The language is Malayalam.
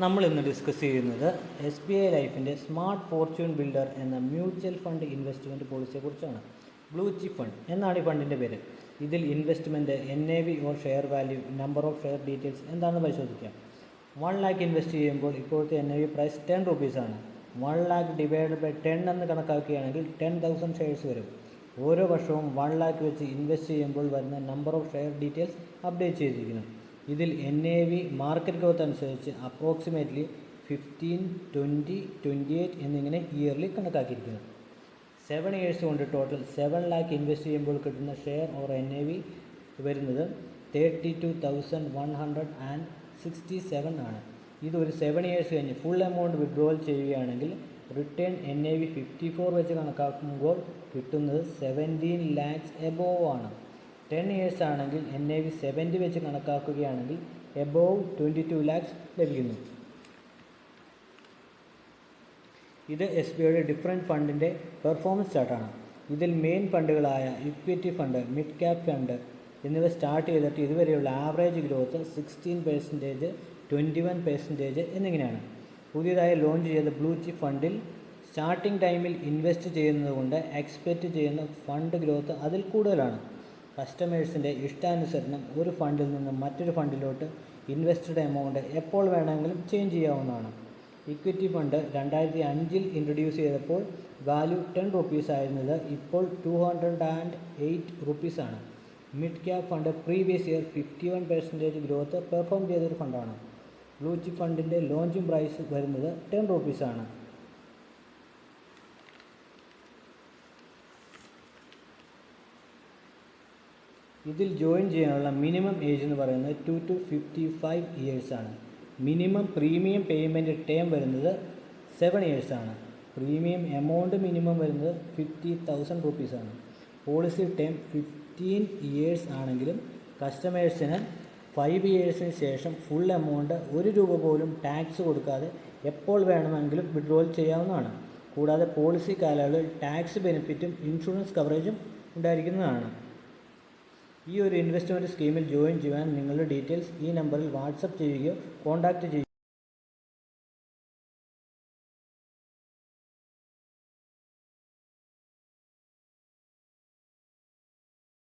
നമ്മൾ ഇന്ന് ഡിസ്കസ് ചെയ്യുന്നത് SBI ലൈഫിൻ്റെ സ്മാർട്ട് ഫോർച്യൂൺ ബിൽഡർ എന്ന മ്യൂച്വൽ ഫണ്ട് ഇൻവെസ്റ്റ്മെൻറ്റ് പോളിസിയെക്കുറിച്ചാണ്. ബ്ലൂ ചിപ്പ് ഫണ്ട് എന്നാണ് ഈ ഫണ്ടിൻ്റെ പേര്. ഇതിൽ investment NAV or share value, number of share details എന്താണെന്ന് പരിശോധിക്കാം. 1 lakh ഇൻവെസ്റ്റ് ചെയ്യുമ്പോൾ ഇപ്പോഴത്തെ NAV price 10 rupees. 1 lakh divide by 10 എന്ന് കണക്കാക്കുകയാണെങ്കിൽ 10,000 ഷെയർസ് വരും. ഓരോ വർഷവും 1 lakh വെച്ച് ഇൻവെസ്റ്റ് ചെയ്യുമ്പോൾ വരുന്ന number of share details update ചെയ്തിരിക്കുന്നു. ഇതിൽ NAV മാർക്കറ്റ് ഗ്രോത്ത് അനുസരിച്ച് അപ്രോക്സിമേറ്റ്ലി 15, 20, 28 എന്നിങ്ങനെ ഇയർലി കണക്കാക്കിയിരിക്കുന്നു. 7 years കൊണ്ട് ടോട്ടൽ 7 lakh ഇൻവെസ്റ്റ് ചെയ്യുമ്പോൾ കിട്ടുന്ന ഷെയർ ഓർ NAV വരുന്നത് 32,167 ആണ്. ഇതൊരു 7 years കഴിഞ്ഞ് ഫുൾ എമൗണ്ട് വിഡ്രോവൽ ചെയ്യുകയാണെങ്കിൽ റിട്ടേൺ NAV 54 വെച്ച് കണക്കാക്കുമ്പോൾ കിട്ടുന്നത് 17 lakhs എബോവ് ആണ്. 10 years ആണെങ്കിൽ NAV 70 വെച്ച് കണക്കാക്കുകയാണെങ്കിൽ എബോവ് 22 lakhs ലഭിക്കുന്നു. ഇത് SBIയുടെ ഡിഫറെൻറ്റ് ഫണ്ടിൻ്റെ പെർഫോമൻസ് ചാർട്ടാണ്. ഇതിൽ മെയിൻ ഫണ്ടുകളായ equity fund, mid cap fund എന്നിവ സ്റ്റാർട്ട് ചെയ്തിട്ട് ഇതുവരെയുള്ള ആവറേജ് ഗ്രോത്ത് 16%, 21% എന്നിങ്ങനെയാണ്. പുതിയതായി ലോഞ്ച് ചെയ്ത ബ്ലൂ ചിപ്പ് ഫണ്ടിൽ സ്റ്റാർട്ടിംഗ് ടൈമിൽ ഇൻവെസ്റ്റ് ചെയ്യുന്നത് കൊണ്ട് എക്സ്പെക്റ്റ് ചെയ്യുന്ന ഫണ്ട് ഗ്രോത്ത് അതിൽ കൂടുതലാണ്. കസ്റ്റമേഴ്സിൻ്റെ ഇഷ്ടാനുസരണം ഒരു ഫണ്ടിൽ നിന്ന് മറ്റൊരു ഫണ്ടിലോട്ട് ഇൻവെസ്റ്റഡ് എമൗണ്ട് എപ്പോൾ വേണമെങ്കിലും ചേഞ്ച് ചെയ്യാവുന്നതാണ്. ഇക്വിറ്റി ഫണ്ട് 2005 ഇൻട്രൊഡ്യൂസ് ചെയ്തപ്പോൾ വാല്യൂ 10 rupees ആയിരുന്നത് ഇപ്പോൾ 208 rupees ആണ്. Mid cap fund previous year 51% growth perform ചെയ്തൊരു ഫണ്ടാണ്. ബ്ലൂ ചിപ്പ് ഫണ്ടിൻ്റെ ലോഞ്ചിങ് പ്രൈസ് വരുന്നത് 10 rupees ആണ്. ഇതിൽ ജോയിൻ ചെയ്യാനുള്ള മിനിമം ഏജ് എന്ന് പറയുന്നത് 2 to 55 years ആണ്. മിനിമം പ്രീമിയം പേയ്മെൻറ്റ് ടേം വരുന്നത് 7 years ആണ്. പ്രീമിയം എമൗണ്ട് മിനിമം വരുന്നത് 50,000 rupees ആണ്. പോളിസി ടേം 15 years ആണെങ്കിലും കസ്റ്റമേഴ്സിന് 5 yearsന് ശേഷം ഫുൾ എമൗണ്ട് 1 രൂപ പോലും ടാക്സ് കൊടുക്കാതെ എപ്പോൾ വേണമെങ്കിലും വിഡ്രോവൽ ചെയ്യാവുന്നതാണ്. കൂടാതെ പോളിസി കാലയളവിൽ ടാക്സ് ബെനിഫിറ്റും ഇൻഷുറൻസ് കവറേജും ഉണ്ടായിരിക്കുന്നതാണ്. ഈ ഒരു ഇൻവെസ്റ്റ്മെൻറ്റ് സ്കീമിൽ ജോയിൻ ചെയ്യാൻ നിങ്ങളുടെ ഡീറ്റെയിൽസ് ഈ നമ്പറിൽ വാട്സപ്പ് ചെയ്യുകയോ കോൺടാക്റ്റ് ചെയ്യുകയോ